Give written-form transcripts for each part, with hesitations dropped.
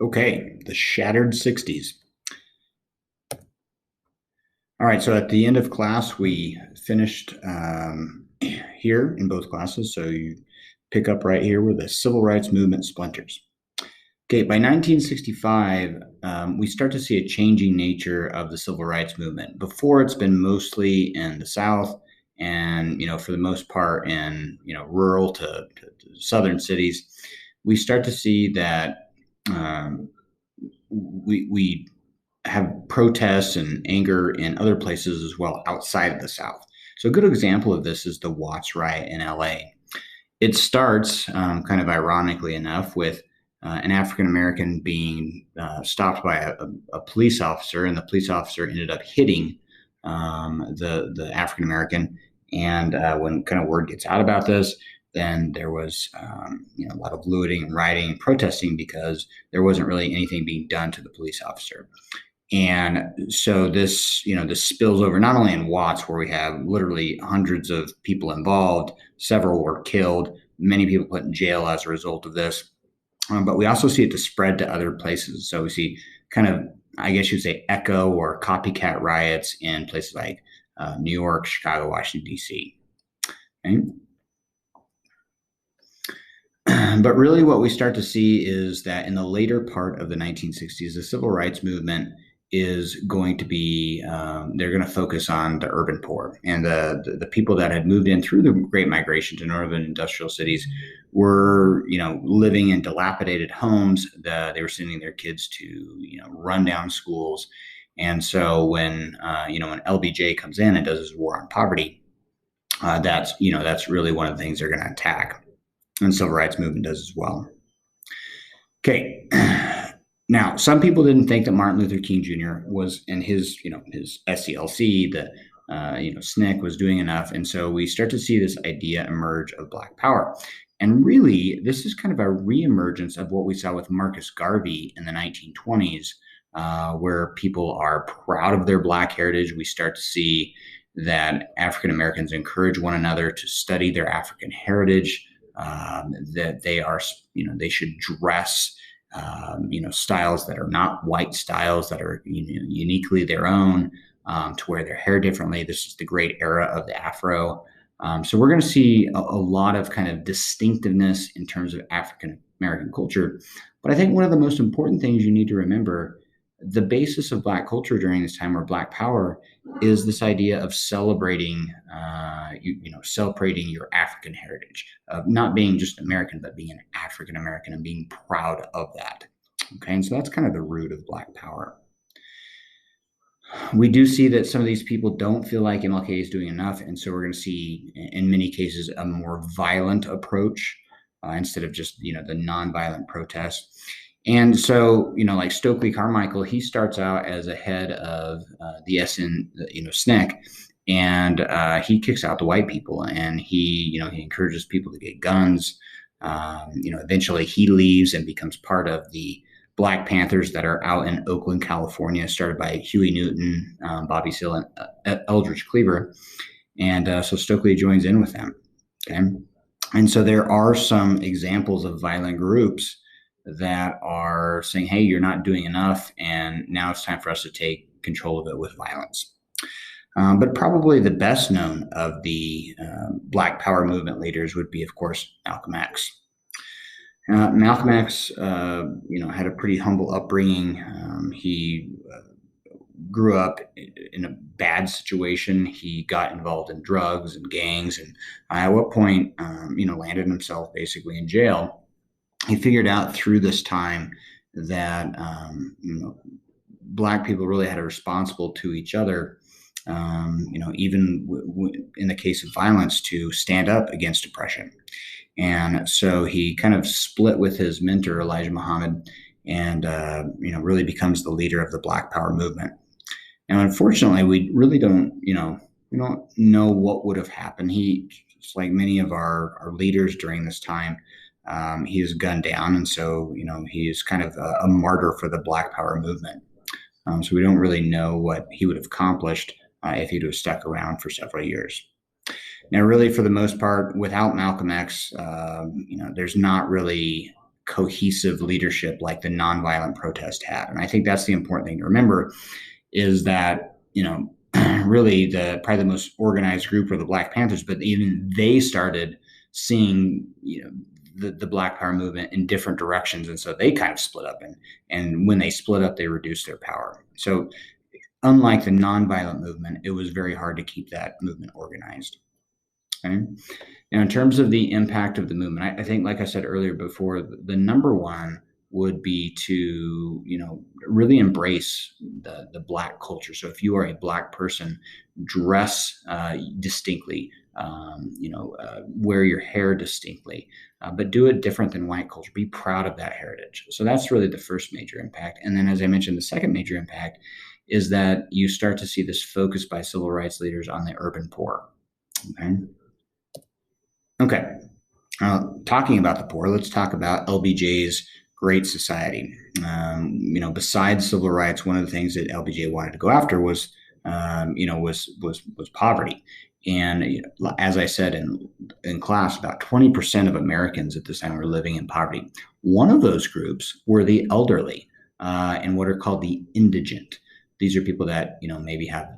Okay, the Shattered 60s. All right, so at the end of class, we finished here in both classes. So you pick up right here where the civil rights movement splinters. Okay, by 1965, we start to see a changing nature of the civil rights movement. Before, it's been mostly in the South and, for the most part in, rural to southern cities. We start to see that um, we have protests and anger in other places as well outside of the South. So a good example of this is the Watts riot in LA. It starts kind of ironically enough with an African American being stopped by a police officer, and the police officer ended up hitting the African American. And when kind of word gets out about this, then there was a lot of looting and rioting and protesting because there wasn't really anything being done to the police officer. And so this spills over not only in Watts, where we have literally hundreds of people involved, several were killed, many people put in jail as a result of this, but we also see it to spread to other places. So we see kind of, I guess you'd say, echo or copycat riots in places like New York, Chicago, Washington, D.C. Okay? But really, what we start to see is that in the later part of the 1960s, the civil rights movement is going to be they're going to focus on the urban poor and the people that had moved in through the Great Migration to northern industrial cities were living in dilapidated homes. They were sending their kids to rundown schools, and so when LBJ comes in and does his war on poverty, that's really one of the things they're going to attack, and the civil rights movement does as well. Okay. Now, some people didn't think that Martin Luther King Jr. was in his SCLC, the SNCC was doing enough, and so we start to see this idea emerge of Black Power. And really, this is kind of a reemergence of what we saw with Marcus Garvey in the 1920s, where people are proud of their Black heritage. We start to see that African Americans encourage one another to study their African heritage, that they should dress styles that are not white styles, that are uniquely their own, to wear their hair differently. This is the great era of the Afro. So we're going to see a lot of kind of distinctiveness in terms of African American culture. But I think one of the most important things you need to remember, the basis of Black culture during this time, or Black Power, is this idea of celebrating, celebrating your African heritage, of not being just American, but being an African American and being proud of that. Okay, and so that's kind of the root of Black Power. We do see that some of these people don't feel like MLK is doing enough, and so we're going to see, in many cases, a more violent approach instead of just the nonviolent protests. And so, like Stokely Carmichael, he starts out as a head of the SNCC, and he kicks out the white people, and he encourages people to get guns. Eventually he leaves and becomes part of the Black Panthers that are out in Oakland, California, started by Huey Newton, Bobby Seale, and Eldridge Cleaver. And so Stokely joins in with them. Okay. And so there are some examples of violent groups that are saying, hey, you're not doing enough, and now it's time for us to take control of it with violence. But probably the best known of the Black Power movement leaders would be, of course, Malcolm X. Malcolm X, had a pretty humble upbringing. He grew up in a bad situation. He got involved in drugs and gangs, and at what point, landed himself basically in jail. He figured out through this time that Black people really had a responsible to each other, even in the case of violence, to stand up against oppression. And so he kind of split with his mentor, Elijah Muhammad, and really becomes the leader of the Black Power movement. Now, unfortunately, we really don't, we don't know what would have happened. He, just like many of our leaders during this time, he was gunned down, and so he is kind of a martyr for the Black Power movement. So we don't really know what he would have accomplished if he'd have stuck around for several years. Now, really, for the most part, without Malcolm X, there's not really cohesive leadership like the nonviolent protest had. And I think that's the important thing to remember is that, really probably the most organized group were the Black Panthers, but even they started seeing, the Black Power movement in different directions. And so they kind of split up. And when they split up, they reduced their power. So unlike the nonviolent movement, it was very hard to keep that movement organized. Okay? Now, in terms of the impact of the movement, I think, like I said earlier before, the number one would be to, really embrace the Black culture. So if you are a Black person, dress distinctly, wear your hair distinctly, but do it different than white culture. Be proud of that heritage. So that's really the first major impact. And then, as I mentioned, the second major impact is that you start to see this focus by civil rights leaders on the urban poor. Okay. Talking about the poor, let's talk about LBJ's Great Society. Besides civil rights, one of the things that LBJ wanted to go after was poverty. And as I said in class, about 20% of Americans at this time were living in poverty. One of those groups were the elderly and what are called the indigent. These are people that maybe have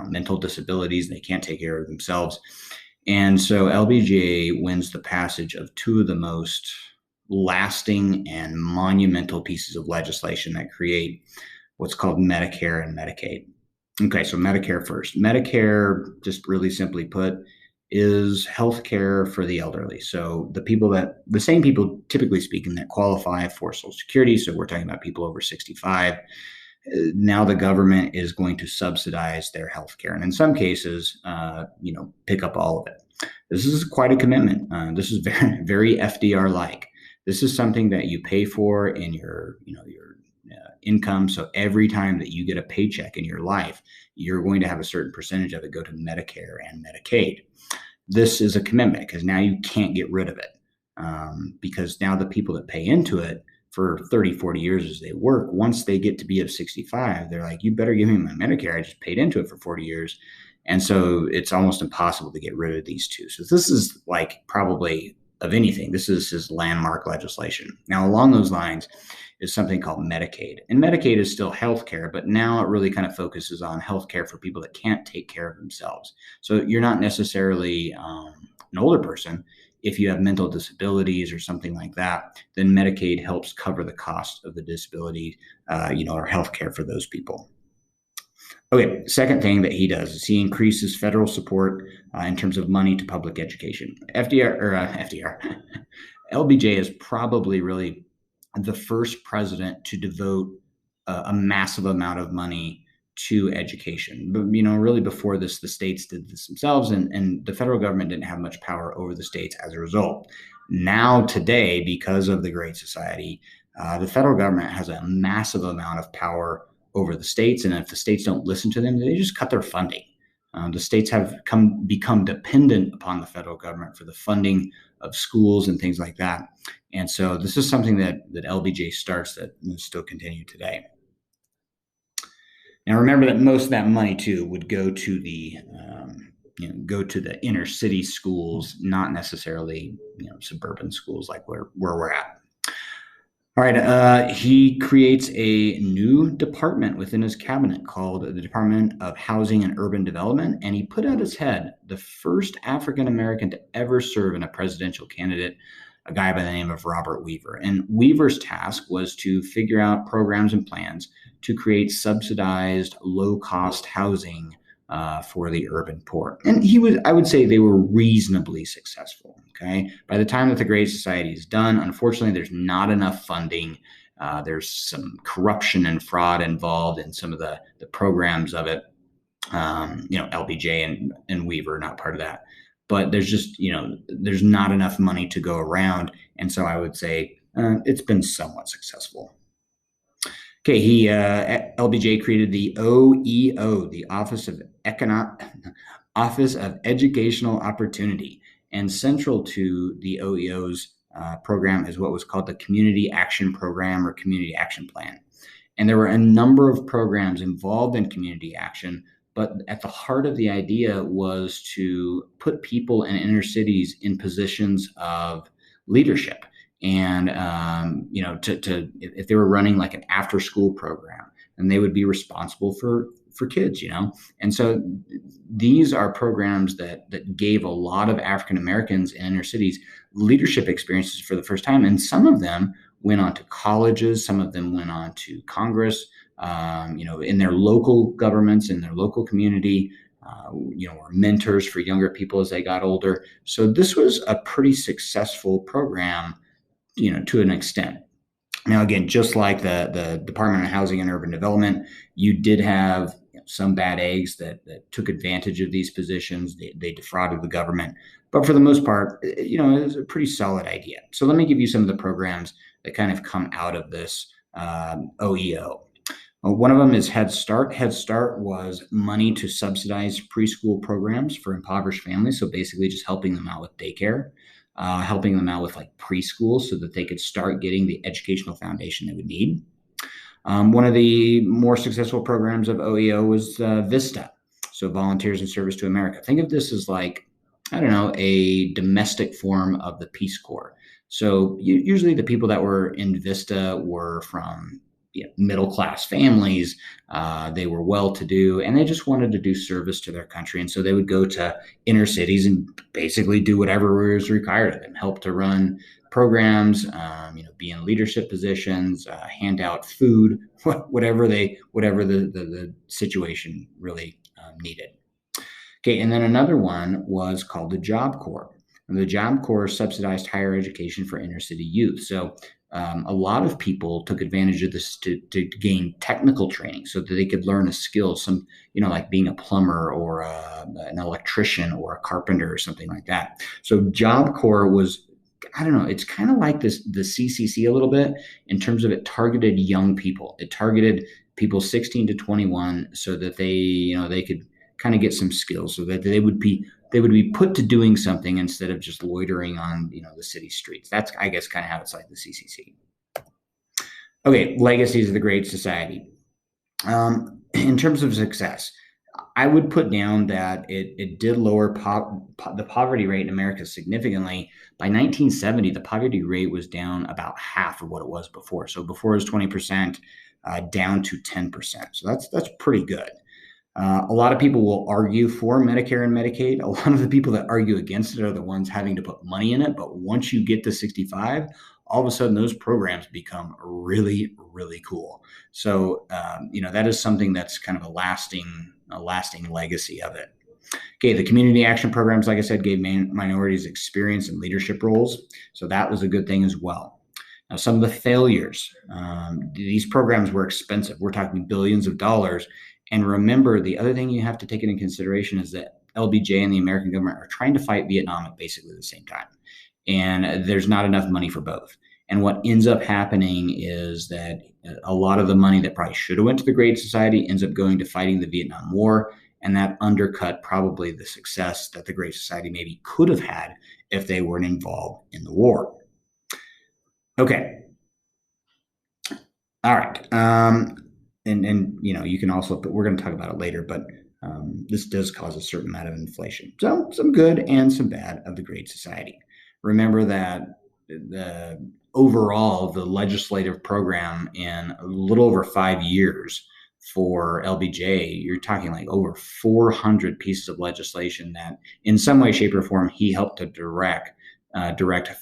mental disabilities. They can't take care of themselves. And so LBJ wins the passage of two of the most lasting and monumental pieces of legislation that create what's called Medicare and Medicaid. Okay, so Medicare first. Medicare, just really simply put, is health care for the elderly. So the same people, typically speaking, that qualify for Social Security. So we're talking about people over 65. Now the government is going to subsidize their health care, and in some cases, pick up all of it. This is quite a commitment. This is very, very FDR-like. This is something that you pay for in your income. So every time that you get a paycheck in your life, you're going to have a certain percentage of it go to Medicare and Medicaid. This is a commitment because now you can't get rid of it because now the people that pay into it for 30, 40 years as they work, once they get to be of 65, they're like, you better give me my Medicare. I just paid into it for 40 years. And so it's almost impossible to get rid of these two. So this is like probably of anything, this is his landmark legislation. Now, along those lines is something called Medicaid. And Medicaid is still healthcare, but now it really kind of focuses on healthcare for people that can't take care of themselves. So you're not necessarily an older person. If you have mental disabilities or something like that, then Medicaid helps cover the cost of the disability, or healthcare for those people. Okay, second thing that he does is he increases federal support in terms of money to public education. LBJ is probably really the first president to devote a massive amount of money to education. But, really before this, the states did this themselves, and the federal government didn't have much power over the states as a result. Now, today, because of the Great Society, the federal government has a massive amount of power over the states, and if the states don't listen to them, they just cut their funding. The states have become dependent upon the federal government for the funding of schools and things like that. And so this is something that LBJ starts that will still continue today. Now, remember that most of that money too would go to the inner city schools, not necessarily suburban schools like where we're at. All right. He creates a new department within his cabinet called the Department of Housing and Urban Development, and he put at his head the first African American to ever serve in a presidential candidate, a guy by the name of Robert Weaver. And Weaver's task was to figure out programs and plans to create subsidized, low-cost housing for the urban poor. And I would say they were reasonably successful. Okay. By the time that the Great Society is done, unfortunately, there's not enough funding. There's some corruption and fraud involved in some of the programs of it. LBJ and Weaver are not part of that. But there's just, there's not enough money to go around. And so I would say it's been somewhat successful. Okay, LBJ created the OEO, the Office of Educational Opportunity. And central to the OEO's program is what was called the Community Action Program or Community Action Plan. And there were a number of programs involved in community action, but at the heart of the idea was to put people in inner cities in positions of leadership. and if they were running like an after school program, and they would be responsible for kids, and so these are programs that gave a lot of African Americans in inner cities leadership experiences for the first time, and some of them went on to colleges, some of them went on to Congress, in their local governments, in their local community, were mentors for younger people as they got older. So this was a pretty successful program, to an extent. Now, again, just like the Department of Housing and Urban Development, you did have some bad eggs that took advantage of these positions. They defrauded the government. But for the most part, it was a pretty solid idea. So let me give you some of the programs that kind of come out of this OEO. One of them is Head Start. Head Start was money to subsidize preschool programs for impoverished families. So basically just helping them out with daycare, helping them out with like preschool so that they could start getting the educational foundation they would need. One of the more successful programs of OEO was VISTA, so Volunteers in Service to America. Think of this as like, I don't know, a domestic form of the Peace Corps. So usually the people that were in VISTA were from middle-class families. They were well-to-do, and they just wanted to do service to their country. And so they would go to inner cities and basically do whatever was required of them, help to run programs, be in leadership positions, hand out food, whatever the situation really needed. Okay, and then another one was called the Job Corps. And the Job Corps subsidized higher education for inner city youth. So a lot of people took advantage of this to gain technical training so that they could learn a skill, like being a plumber or an electrician or a carpenter or something like that. So Job Corps was, I don't know, it's kind of like the CCC a little bit in terms of it targeted young people. It targeted people 16 to 21 so that they could kind of get some skills so that they would be put to doing something instead of just loitering on the city streets. That's, I guess, kind of how it's like the CCC. Okay, legacies of the Great Society. In terms of success, I would put down that it did lower the poverty rate in America significantly. By 1970, the poverty rate was down about half of what it was before. So before it was 20%, down to 10%. So that's pretty good. A lot of people will argue for Medicare and Medicaid. A lot of the people that argue against it are the ones having to put money in it. But once you get to 65, all of a sudden those programs become really, really cool. So, that is something that's kind of a lasting legacy of it. Okay, the community action programs, like I said, gave minorities experience in leadership roles. So that was a good thing as well. Now, some of the failures, these programs were expensive. We're talking billions of dollars. And remember, the other thing you have to take into consideration is that LBJ and the American government are trying to fight Vietnam at basically the same time. And there's not enough money for both. And what ends up happening is that a lot of the money that probably should have went to the Great Society ends up going to fighting the Vietnam War. And that undercut probably the success that the Great Society maybe could have had if they weren't involved in the war. Okay. All right. And you can also, but we're going to talk about it later, but this does cause a certain amount of inflation. So some good and some bad of the Great Society. Remember that overall, the legislative program in a little over 5 years for LBJ, you're talking like over 400 pieces of legislation that in some way, shape, or form, he helped to direct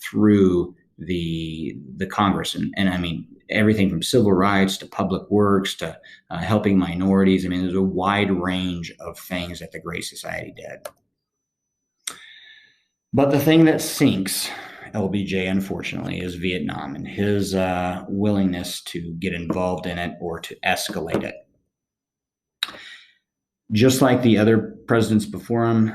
through the Congress. And I mean, everything from civil rights to public works to helping minorities. I mean, there's a wide range of things that the Great Society did. But the thing that sinks LBJ, unfortunately, is Vietnam and his willingness to get involved in it or to escalate it. Just like the other presidents before him,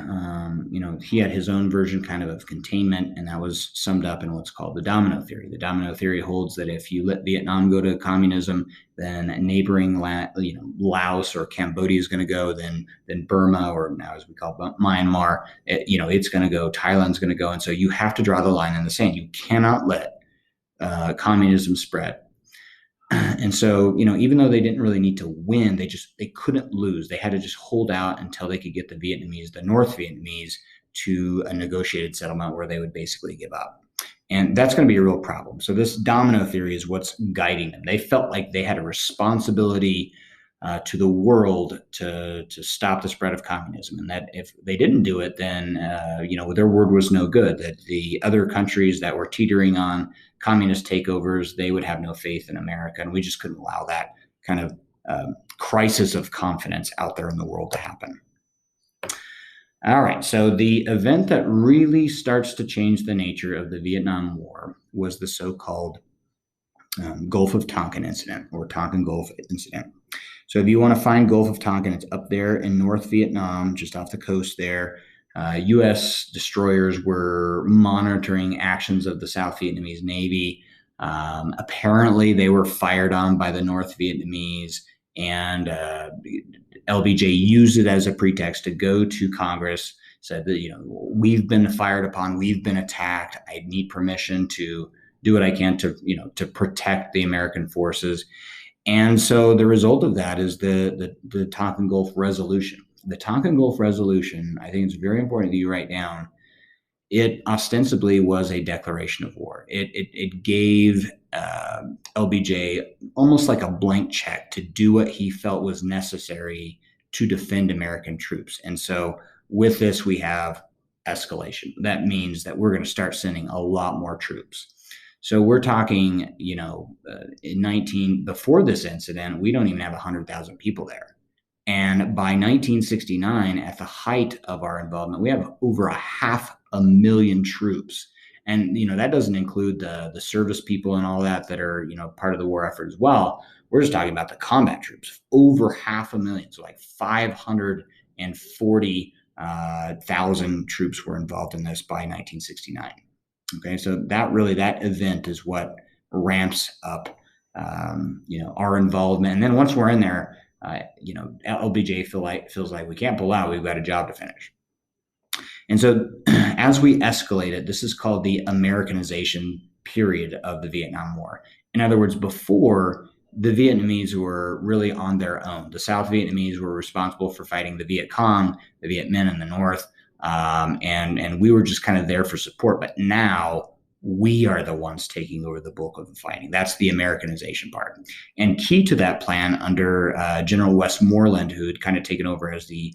he had his own version kind of containment, and that was summed up in what's called the domino theory. The domino theory holds that if you let Vietnam go to communism, then neighboring Laos or Cambodia is going to go, then Burma, or now as we call it, Myanmar, it's going to go, Thailand's going to go. And so you have to draw the line in the sand. You cannot let communism spread. And so, even though they didn't really need to win, they couldn't lose. They had to just hold out until they could get the North Vietnamese, to a negotiated settlement where they would basically give up. And that's going to be a real problem. So this domino theory is what's guiding them. They felt like they had a responsibility to the world to stop the spread of communism, and that if they didn't do it, then their word was no good. That the other countries that were teetering on communist takeovers, they would have no faith in America, and we just couldn't allow that kind of crisis of confidence out there in the world to happen. All right, so the event that really starts to change the nature of the Vietnam War was the so-called Gulf of Tonkin incident, or Tonkin Gulf incident. So if you want to find Gulf of Tonkin, it's up there in North Vietnam, just off the coast there. U.S. destroyers were monitoring actions of the South Vietnamese Navy. Apparently, they were fired on by the North Vietnamese, and LBJ used it as a pretext to go to Congress, said that, we've been fired upon, we've been attacked. I need permission to do what I can to protect the American forces. And so the result of that is the Tonkin Gulf Resolution. The Tonkin Gulf Resolution, I think it's very important that you write down, it ostensibly was a declaration of war. It gave LBJ almost like a blank check to do what he felt was necessary to defend American troops. And so with this, we have escalation. That means that we're going to start sending a lot more troops. So we're talking, before this incident, we don't even have 100,000 people there. And by 1969, at the height of our involvement, we have over 500,000 troops. And, that doesn't include the service people and all that are, part of the war effort as well. We're just talking about the combat troops, over 500,000. So like 540,000 troops were involved in this by 1969. Okay, so that event is what ramps up, our involvement. And then once we're in there, LBJ feels like we can't pull out. We've got a job to finish. And so as we escalated, this is called the Americanization period of the Vietnam War. In other words, before, the Vietnamese were really on their own. The South Vietnamese were responsible for fighting the Viet Cong, the Viet Minh in the north. And we were just kind of there for support. But now we are the ones taking over the bulk of the fighting. That's the Americanization part. And key to that plan under General Westmoreland, who had kind of taken over as the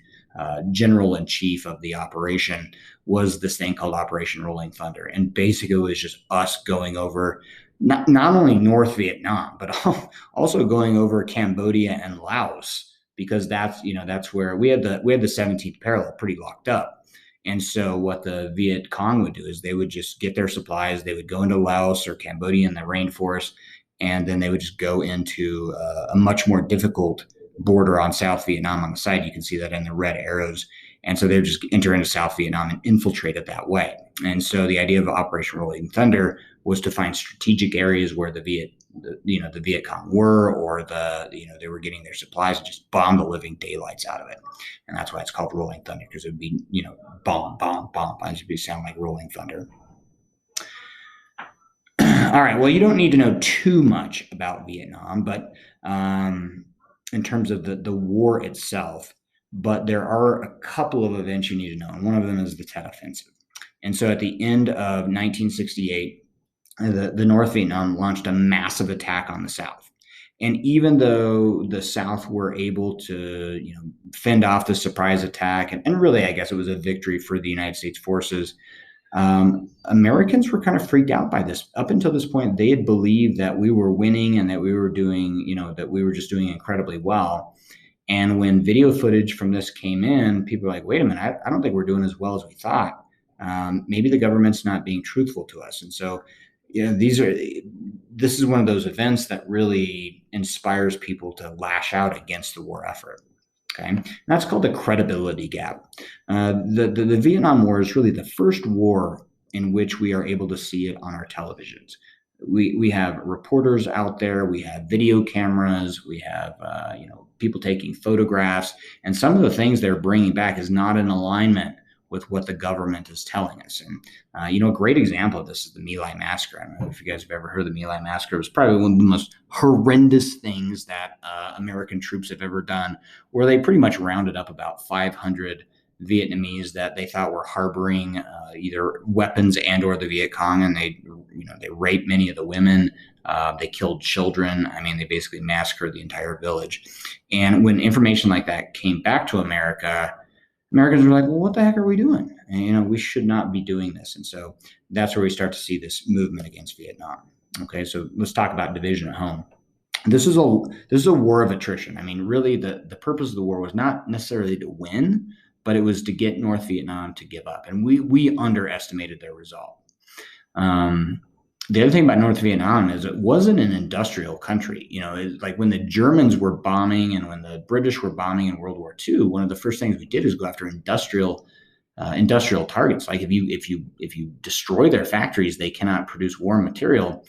general in chief of the operation, was this thing called Operation Rolling Thunder. And basically it was just us going over not only North Vietnam, but also going over Cambodia and Laos, because that's where we had the 17th parallel pretty locked up. And so what the Viet Cong would do is they would just get their supplies. They would go into Laos or Cambodia in the rainforest, and then they would just go into a much more difficult border on South Vietnam on the side. You can see that in the red arrows. And so they would just enter into South Vietnam and infiltrate it that way. And so the idea of Operation Rolling Thunder was to find strategic areas where the Viet Cong were, or they were getting their supplies, and just bomb the living daylights out of it. And that's why it's called Rolling Thunder, because it would be, bomb, bomb, bomb. It would sound like rolling thunder. All right. Well, you don't need to know too much about Vietnam, but in terms of the war itself, but there are a couple of events you need to know. And one of them is the Tet Offensive. And so at the end of 1968, the North Vietnam launched a massive attack on the South. And even though the South were able to, fend off the surprise attack, and really, I guess it was a victory for the United States forces, Americans were kind of freaked out by this. Up until this point, they had believed that we were winning and that we were doing, that we were just doing incredibly well. And when video footage from this came in, people were like, wait a minute, I don't think we're doing as well as we thought. Maybe the government's not being truthful to us. And so, this is one of those events that really inspires people to lash out against the war effort. Okay, and that's called the credibility gap. The Vietnam War is really the first war in which we are able to see it on our televisions. We have reporters out there, we have video cameras, we have people taking photographs, and some of the things they're bringing back is not in alignment with what the government is telling us. And, a great example of this is the My Lai Massacre. I don't know if you guys have ever heard of the My Lai Massacre. It was probably one of the most horrendous things that American troops have ever done, where they pretty much rounded up about 500 Vietnamese that they thought were harboring either weapons and or the Viet Cong, and they they raped many of the women. They killed children. I mean, they basically massacred the entire village. And when information like that came back to America, Americans were like, well, what the heck are we doing? And, we should not be doing this. And so that's where we start to see this movement against Vietnam. Okay, so let's talk about division at home. This is a war of attrition. I mean, really, the purpose of the war was not necessarily to win, but it was to get North Vietnam to give up, and we underestimated their resolve. Um, the other thing about North Vietnam is it wasn't an industrial country. Like when the Germans were bombing and when the British were bombing in World War II, one of the first things we did is go after industrial targets. Like if you destroy their factories, they cannot produce war material.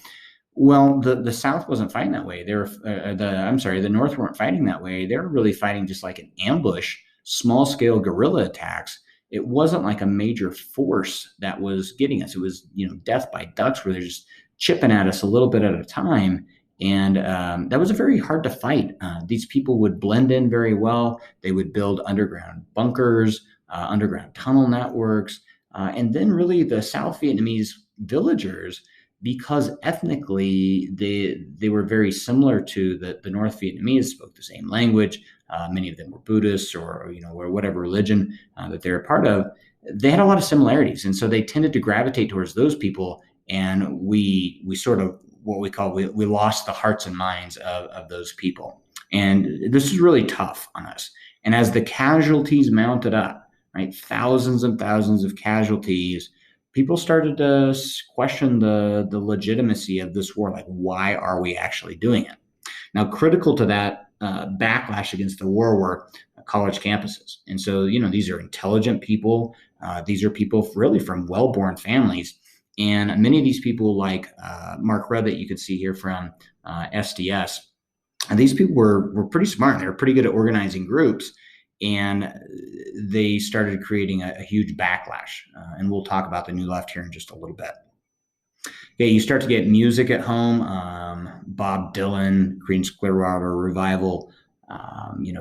Well, the South wasn't fighting that way. The North weren't fighting that way. They were really fighting just like an ambush, small scale guerrilla attacks. It wasn't like a major force that was getting us. It was, death by ducks, where they're just chipping at us a little bit at a time. And that was very hard to fight. These people would blend in very well. They would build underground bunkers, underground tunnel networks. And then really the South Vietnamese villagers, because ethnically they were very similar to the North Vietnamese, spoke the same language. Many of them were Buddhists or whatever religion that they're a part of. They had a lot of similarities, and so they tended to gravitate towards those people. And we sort of what we lost the hearts and minds of those people. And this is really tough on us. And as the casualties mounted up, right, thousands and thousands of casualties, people started to question the legitimacy of this war. Like, why are we actually doing it? Now, critical to that backlash against the war were college campuses. And so, these are intelligent people. These are people really from well-born families. And many of these people, like Mark Rudd, that you could see here from SDS, and these people were pretty smart. They were pretty good at organizing groups. And they started creating a huge backlash. And we'll talk about the New Left here in just a little bit. Okay, you start to get music at home. Bob Dylan, Creedence Clearwater Revival,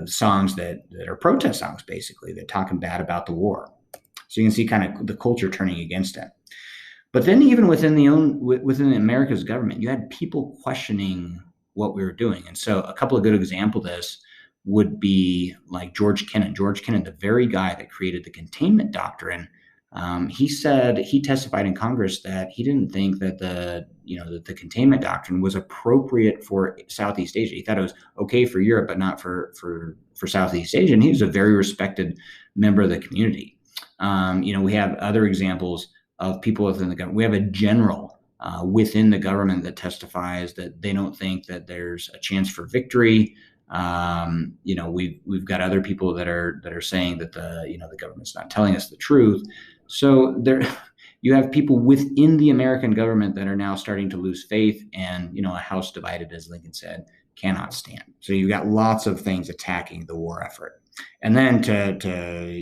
songs that are protest songs, basically, that talking bad about the war. So you can see kind of the culture turning against it. But then even within America's government, you had people questioning what we were doing. And so a couple of good examples of this would be like George Kennan. George Kennan, the very guy that created the containment doctrine, he testified in Congress that he didn't think that the containment doctrine was appropriate for Southeast Asia. He thought it was okay for Europe, but not for Southeast Asia. And he was a very respected member of the community. We have other examples of people within the government. We have a general within the government that testifies that they don't think that there's a chance for victory. We've got other people that are saying that the government's not telling us the truth. So you have people within the American government that are now starting to lose faith, and a house divided, as Lincoln said, cannot stand. So you've got lots of things attacking the war effort, and then to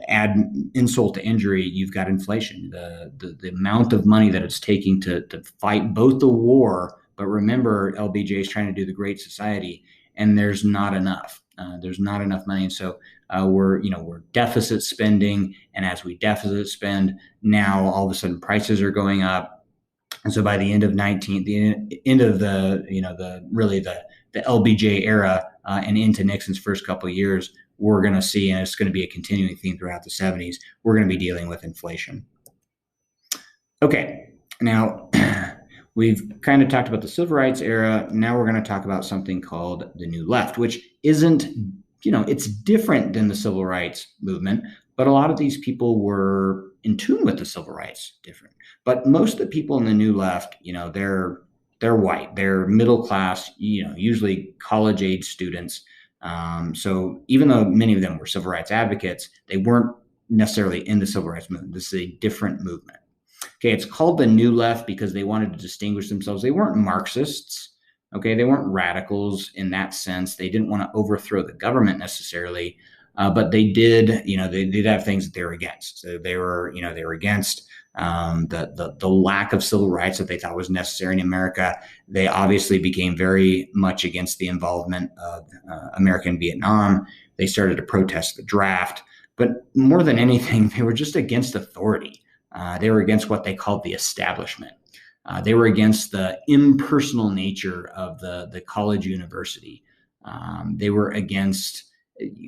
add insult to injury, you've got inflation, the amount of money that it's taking to fight both the war. But remember, LBJ is trying to do the Great Society, and there's not enough. There's not enough money, and so we're deficit spending. And as we deficit spend, now all of a sudden prices are going up. And so by the end of the LBJ era and into Nixon's first couple of years, we're going to see, and it's going to be a continuing theme throughout the 70s, we're going to be dealing with inflation. Okay, now we've kind of talked about the civil rights era. Now we're going to talk about something called the New Left, which isn't, it's different than the civil rights movement, but a lot of these people were in tune with the civil rights different. But most of the people in the New Left, they're white, they're middle class, usually college-age students. So even though many of them were civil rights advocates, they weren't necessarily in the civil rights movement. This is a different movement. Okay, it's called the New Left because they wanted to distinguish themselves. They weren't Marxists. Okay, they weren't radicals in that sense. They didn't want to overthrow the government necessarily, but they did. They did have things that they were against. So they were against the lack of civil rights that they thought was necessary in America. They obviously became very much against the involvement of America in Vietnam. They started to protest the draft, but more than anything, they were just against authority. They were against what they called the establishment. They were against the impersonal nature of the college university. They were against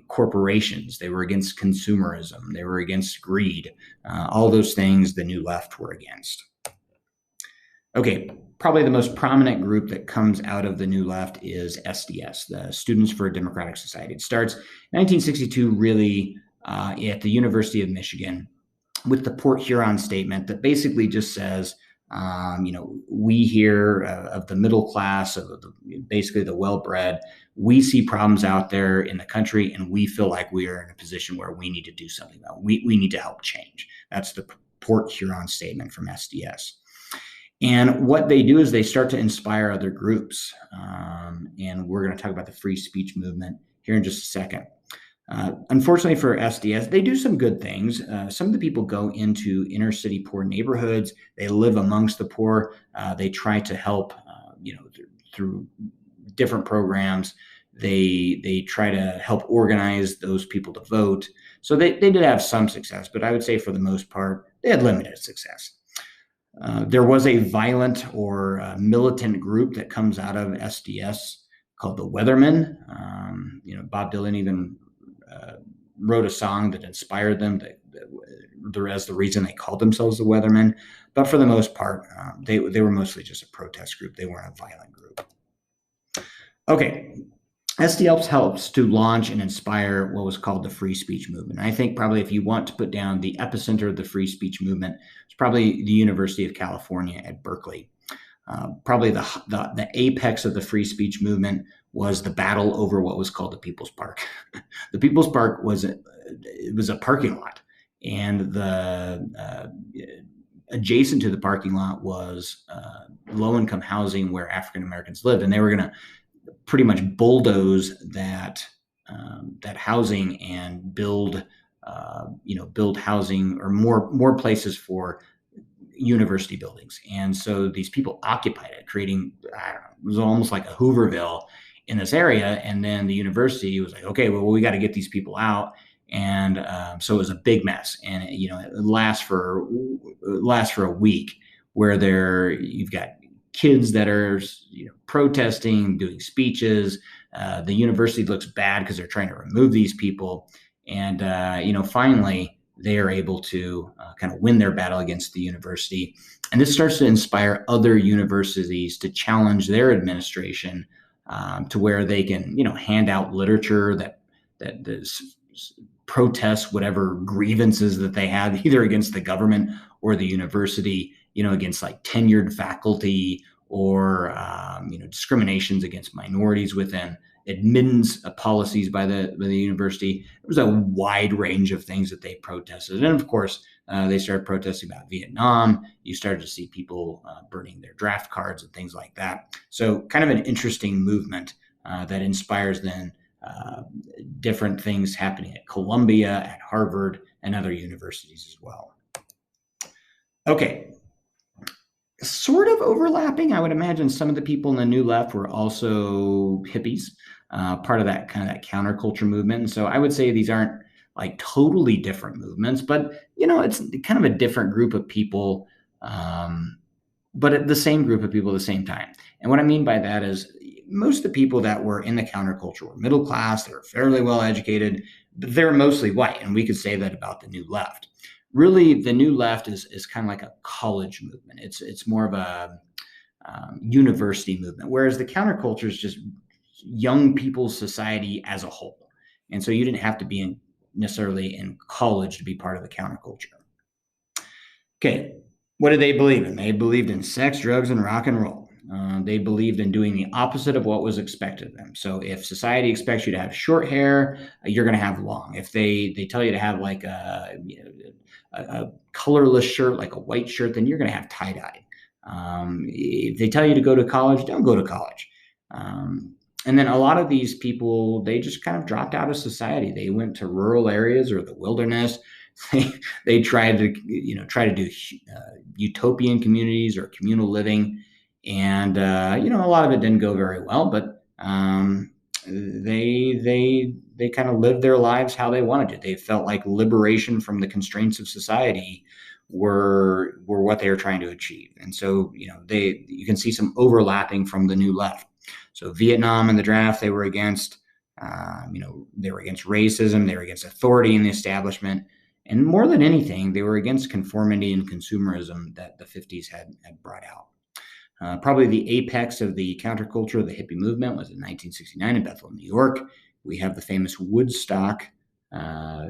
corporations. They were against consumerism. They were against greed. All those things the New Left were against. Okay, probably the most prominent group that comes out of the New Left is SDS, the Students for a Democratic Society. It starts in 1962, really, at the University of Michigan, with the Port Huron statement that basically just says, we here of the middle class, basically the well-bred, we see problems out there in the country, and we feel like we are in a position where we need to do something about it. We need to help change. That's the Port Huron statement from SDS. And what they do is they start to inspire other groups. And we're going to talk about the free speech movement here in just a second. Unfortunately for SDS, they do some good things. Some of the people go into inner city poor neighborhoods. They live amongst the poor. They try to help, through different programs. They try to help organize those people to vote. So they did have some success, but I would say for the most part, they had limited success. There was a violent or militant group that comes out of SDS called the Weathermen. Bob Dylan even wrote a song that inspired them as the reason they called themselves the Weathermen. But for the most part, they were mostly just a protest group. They weren't a violent group. Okay. SDS helps to launch and inspire what was called the free speech movement. I think probably if you want to put down the epicenter of the free speech movement, it's probably the University of California at Berkeley. Probably the apex of the free speech movement was the battle over what was called the People's Park. The People's Park was a parking lot, and adjacent to the parking lot was low-income housing where African Americans lived, and they were going to pretty much bulldoze that housing and build housing or more places for university buildings. And so these people occupied it, creating, it was almost like a Hooverville in this area. And then the university was like, okay, well, we got to get these people out. And so it was a big mess. And it lasts for a week, where you've got kids that are protesting, doing speeches. The university looks bad because they're trying to remove these people. And finally, they are able to kind of win their battle against the university. And this starts to inspire other universities to challenge their administration to where they can, hand out literature that protests whatever grievances that they have, either against the government or the university, against like tenured faculty or, discriminations against minorities within admittance policies by the university. There was a wide range of things that they protested. And of course, they started protesting about Vietnam. You started to see people burning their draft cards and things like that. So kind of an interesting movement that inspires then different things happening at Columbia, at Harvard, and other universities as well. Okay. Sort of overlapping, I would imagine some of the people in the New Left were also hippies, part of that kind of that counterculture movement. And so I would say these aren't like totally different movements, but it's kind of a different group of people, but the same group of people at the same time. And what I mean by that is most of the people that were in the counterculture were middle class, they were fairly well educated, but they're mostly white. And we could say that about the New Left. Really, the New Left is kind of like a college movement. It's more of a university movement, whereas the counterculture is just young people's society as a whole. And so you didn't have to be necessarily in college to be part of the counterculture. Okay, what did they believe in? They believed in sex, drugs, and rock and roll. They believed in doing the opposite of what was expected of them. So if society expects you to have short hair, you're going to have long. If they tell you to have like a colorless shirt, like a white shirt, then you're going to have tie-dye. If they tell you to go to college, don't go to college. And then a lot of these people, they just kind of dropped out of society. They went to rural areas or the wilderness. They tried to do utopian communities or communal living. And, a lot of it didn't go very well, but they kind of lived their lives how they wanted to. They felt like liberation from the constraints of society were what they were trying to achieve. And so, you can see some overlapping from the New Left. So Vietnam in the draft, they were against, they were against racism, they were against authority in the establishment, and more than anything, they were against conformity and consumerism that the 50s had brought out. Probably the apex of the counterculture of the hippie movement was in 1969 in Bethel, New York. We have the famous Woodstock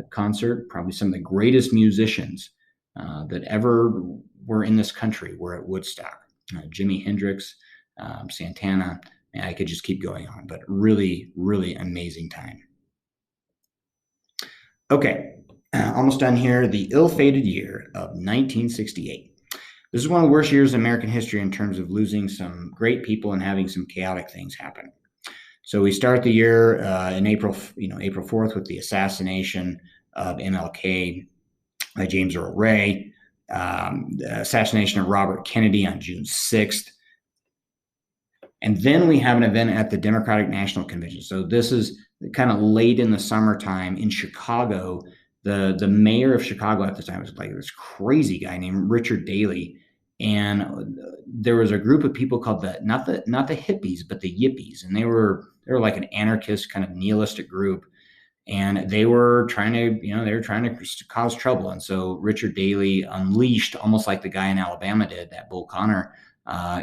concert. Probably some of the greatest musicians that ever were in this country were at Woodstock. Jimi Hendrix, Santana. I could just keep going on, but really, really amazing time. Okay, almost done here. The ill-fated year of 1968. This is one of the worst years in American history in terms of losing some great people and having some chaotic things happen. So we start the year in April 4th with the assassination of MLK by James Earl Ray, the assassination of Robert Kennedy on June 6th. And then we have an event at the Democratic National Convention. So this is kind of late in the summertime in Chicago. The mayor of Chicago at the time was like this crazy guy named Richard Daley. And there was a group of people called not the hippies, but the yippies. And they were like an anarchist kind of nihilistic group. And they were trying to cause trouble. And so Richard Daley unleashed, almost like the guy in Alabama did, that Bull Connor.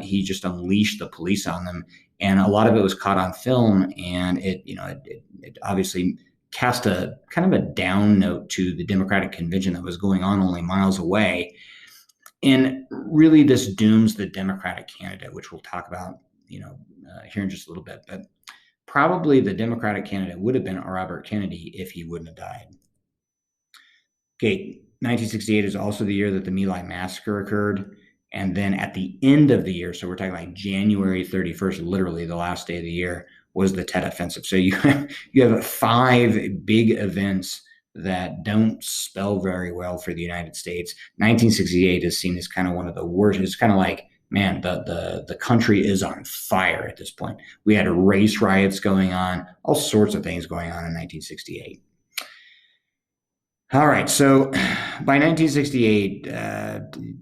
He just unleashed the police on them, and a lot of it was caught on film, and it obviously cast a kind of a down note to the Democratic convention that was going on only miles away. And really, this dooms the Democratic candidate, which we'll talk about, here in just a little bit. But probably the Democratic candidate would have been Robert Kennedy if he wouldn't have died. Okay, 1968 is also the year that the My Lai massacre occurred. And then at the end of the year, so we're talking like January 31st, literally the last day of the year, was the Tet Offensive. So you have 5 big events that don't spell very well for the United States. 1968 is seen as kind of one of the worst. It's kind of like, man, the country is on fire at this point. We had race riots going on, all sorts of things going on in 1968. All right, so by 1968,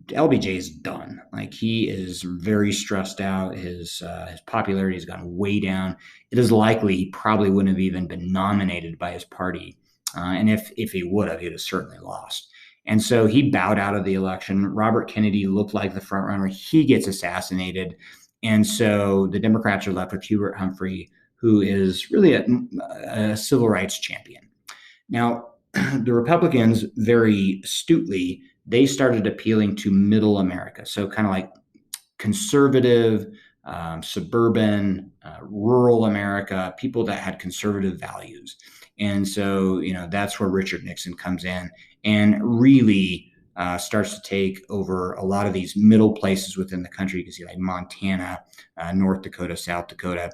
LBJ is done. Like, he is very stressed out. His popularity has gone way down. It is likely he probably wouldn't have even been nominated by his party, and if he would have, he'd have certainly lost. And so he bowed out of the election. Robert Kennedy looked like the front runner. He gets assassinated, and so the Democrats are left with Hubert Humphrey, who is really a civil rights champion. Now, the Republicans, very astutely, they started appealing to middle America. So kind of like conservative, suburban, rural America, people that had conservative values. And so, that's where Richard Nixon comes in and really starts to take over a lot of these middle places within the country. You can see like Montana, North Dakota, South Dakota.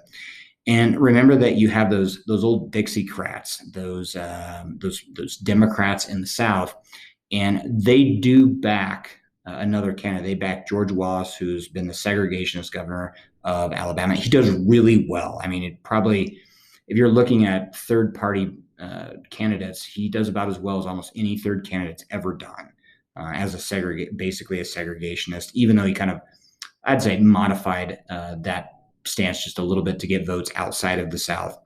And remember that you have those old Dixiecrats, those Democrats in the South, and they do back another candidate. They back George Wallace, who's been the segregationist governor of Alabama. He does really well. I mean, if you're looking at third-party candidates, he does about as well as almost any third candidate's ever done as basically a segregationist, even though he kind of, I'd say, modified that stance just a little bit to get votes outside of the South.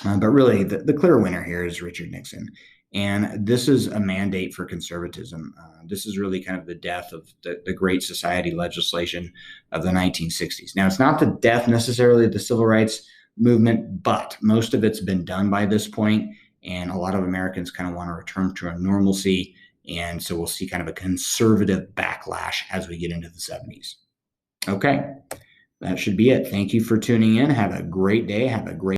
But really, the clear winner here is Richard Nixon. And this is a mandate for conservatism. This is really kind of the death of the Great Society legislation of the 1960s. Now, it's not the death necessarily of the civil rights movement, but most of it's been done by this point, and a lot of Americans kind of want to return to a normalcy. And so we'll see kind of a conservative backlash as we get into the 70s. Okay. That should be it. Thank you for tuning in. Have a great day. Have a great